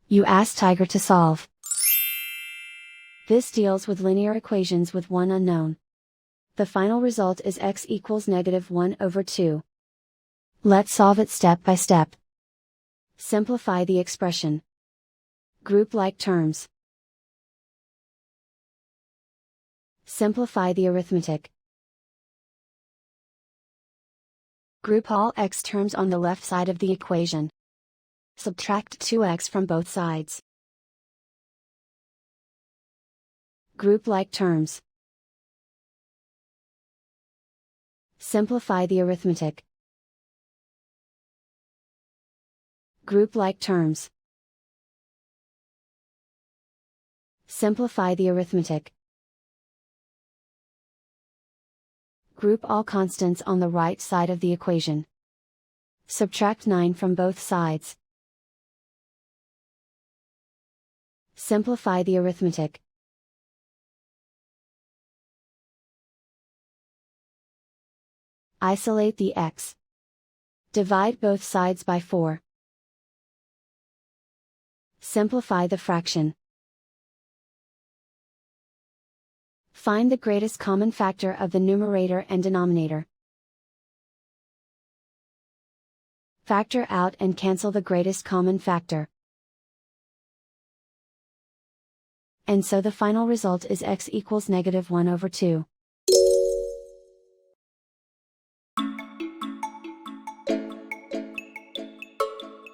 You ask Tiger to solve. This deals with linear equations with one unknown. The final result is x equals -1/2. Let's solve it step by step. Simplify the expression. Group like terms. Simplify the arithmetic. Group all x terms on the left side of the equation. Subtract 2x from both sides. Group like terms. Simplify the arithmetic. Group like terms. Simplify the arithmetic. Group all constants on the right side of the equation. Subtract 9 from both sides. Simplify the arithmetic. Isolate the x. Divide both sides by 4. Simplify the fraction. Find the greatest common factor of the numerator and denominator. Factor out and cancel the greatest common factor. And so the final result is x equals -1/2.